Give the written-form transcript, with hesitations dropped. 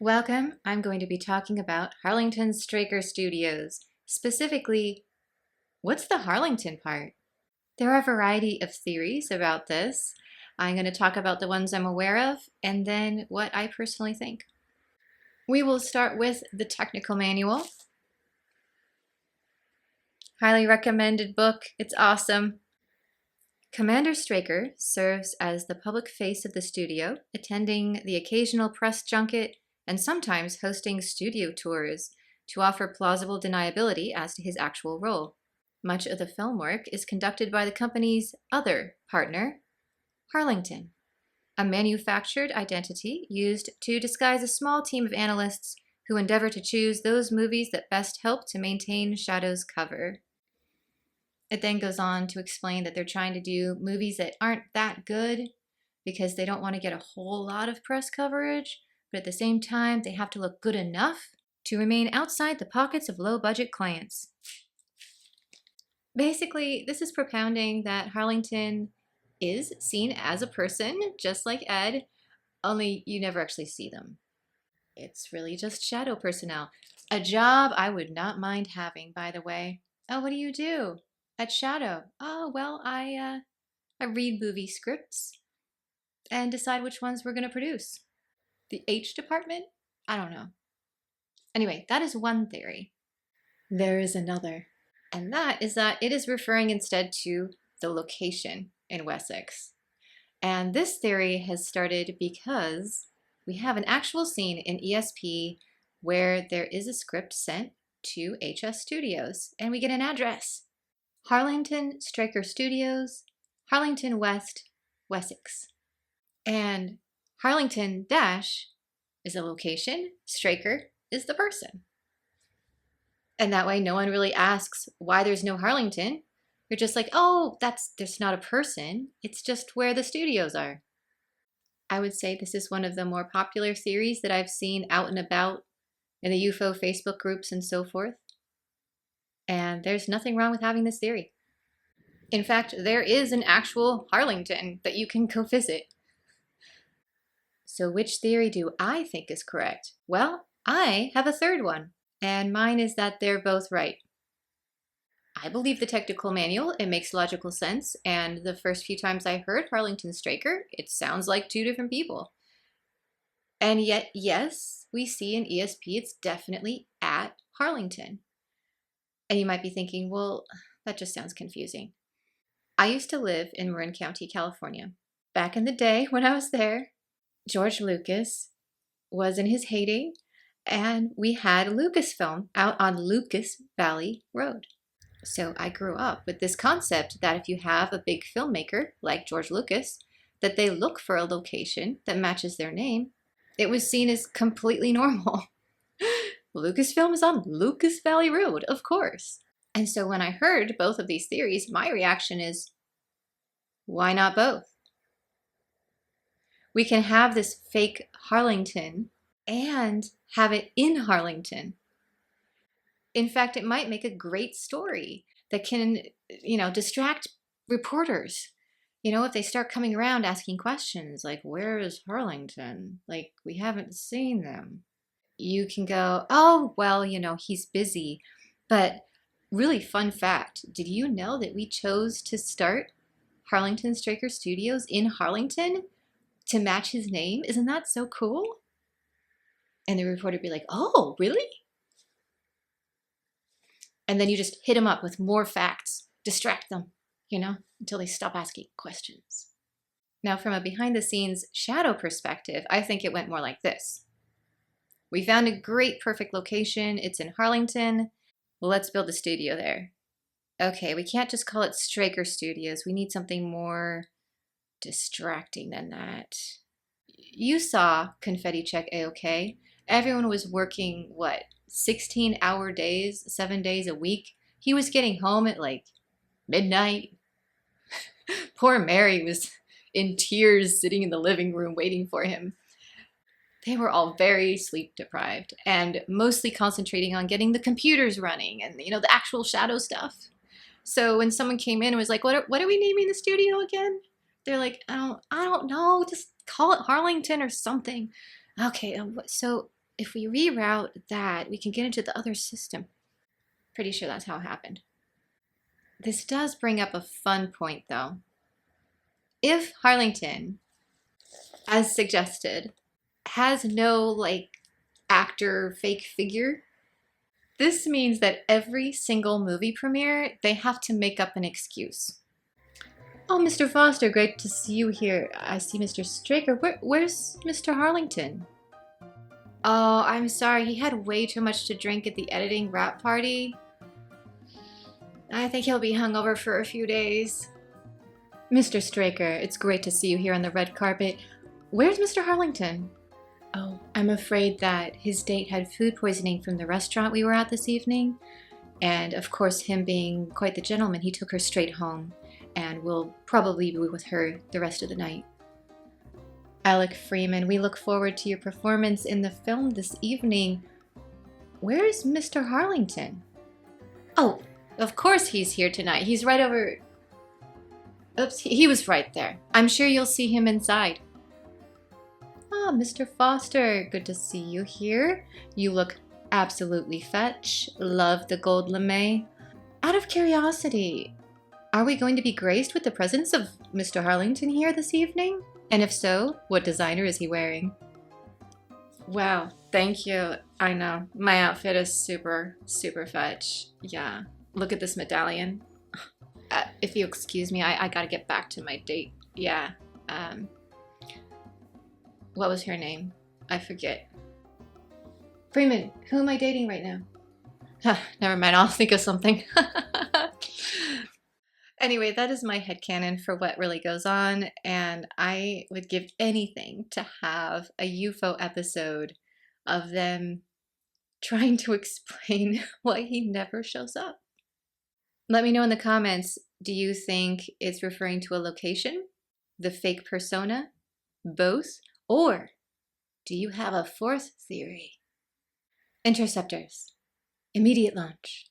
Welcome. I'm going to be talking about Harlington-Straker Studios. Specifically, what's the Harlington part? There are a variety of theories about this. I'm going to talk about the ones I'm aware of and then what I personally think. We will start with the technical manual. Highly recommended book. It's awesome. Commander Straker serves as the public face of the studio, attending the occasional press junket and sometimes hosting studio tours to offer plausible deniability as to his actual role. Much of the film work is conducted by the company's other partner, Harlington, a manufactured identity used to disguise a small team of analysts who endeavor to choose those movies that best help to maintain SHADO's cover. It then goes on to explain that they're trying to do movies that aren't that good because they don't want to get a whole lot of press coverage, but at the same time, they have to look good enough to remain outside the pockets of low-budget clients. Basically, this is propounding that Harlington is seen as a person, just like Ed, only you never actually see them. It's really just shadow personnel. A job I would not mind having, by the way. Oh, what do you do? At SHADO. Oh, well, I read movie scripts and decide which ones we're going to produce. The H department? I don't know. Anyway, that is one theory. There is another, and that is that it is referring instead to the location in Wessex. And this theory has started because we have an actual scene in E.S.P where there is a script sent to HS Studios, and we get an address. Harlington-Straker Studios, Harlington West, Wessex. And Harlington dash is a location, Straker is the person. And that way no one really asks why there's no Harlington. You're just like, oh, there's not a person, it's just where the studios are. I would say this is one of the more popular theories that I've seen out and about in the UFO Facebook groups and so forth. And there's nothing wrong with having this theory. In fact, there is an actual Harlington that you can go visit. So which theory do I think is correct? Well, I have a third one, and mine is that they're both right. I believe the technical manual, it makes logical sense, and the first few times I heard Harlington-Straker, it sounds like two different people. And yet, yes, we see in E.S.P it's definitely at Harlington. And you might be thinking, well, that just sounds confusing. I used to live in Marin County, California. Back in the day when I was there, George Lucas was in his heyday, and we had Lucasfilm out on Lucas Valley Road. So I grew up with this concept that if you have a big filmmaker like George Lucas, that they look for a location that matches their name. It was seen as completely normal. Lucasfilm is on Lucas Valley Road, of course. And so when I heard both of these theories, my reaction is, why not both? We can have this fake Harlington and have it in Harlington. In fact, it might make a great story that can, distract reporters. If they start coming around asking questions like, where is Harlington? Like, we haven't seen them. You can go, oh, well, he's busy. But really fun fact, did you know that we chose to start Harlington-Straker Studios in Harlington to match his name? Isn't that so cool? And the reporter would be like, oh, really? And then you just hit them up with more facts, distract them, until they stop asking questions. Now, from a behind-the-scenes SHADO perspective, I think it went more like this. We found a great, perfect location. It's in Harlington. Let's build a studio there. Okay, we can't just call it Straker Studios. We need something more distracting than that. You saw Confetti check A-OK. Everyone was working, 16-hour days, 7 days a week. He was getting home at midnight. Poor Mary was in tears sitting in the living room waiting for him. They were all very sleep deprived and mostly concentrating on getting the computers running and, the actual SHADO stuff. So when someone came in and was like, what are we naming the studio again? They're like, I don't know, just call it Harlington or something. Okay, so if we reroute that, we can get into the other system. Pretty sure that's how it happened. This does bring up a fun point, though. If Harlington, as suggested, has no, like, actor fake figure, this means that every single movie premiere, they have to make up an excuse. Oh, Mr. Foster, great to see you here. I see Mr. Straker. Where's Mr. Harlington? Oh, I'm sorry. He had way too much to drink at the editing wrap party. I think he'll be hungover for a few days. Mr. Straker, it's great to see you here on the red carpet. Where's Mr. Harlington? Oh, I'm afraid that his date had food poisoning from the restaurant we were at this evening. And of course, him being quite the gentleman, he took her straight home and will probably be with her the rest of the night. Alec Freeman, we look forward to your performance in the film this evening. Where's Mr. Harlington? Oh, of course he's here tonight. He's right over... Oops, he was right there. I'm sure you'll see him inside. Ah, Mr. Foster, good to see you here. You look absolutely fetch. Love the gold lame. Out of curiosity, are we going to be graced with the presence of Mr. Harlington here this evening? And if so, what designer is he wearing? Wow, thank you. I know. My outfit is super, super fetch. Yeah. Look at this medallion. If you excuse me, I gotta get back to my date. Yeah. What was her name? I forget. Freeman, who am I dating right now? Never mind, I'll think of something. Anyway, that is my headcanon for what really goes on, and I would give anything to have a UFO episode of them trying to explain why he never shows up. Let me know in the comments, do you think it's referring to a location, the fake persona, both, or do you have a fourth theory? Interceptors, immediate launch.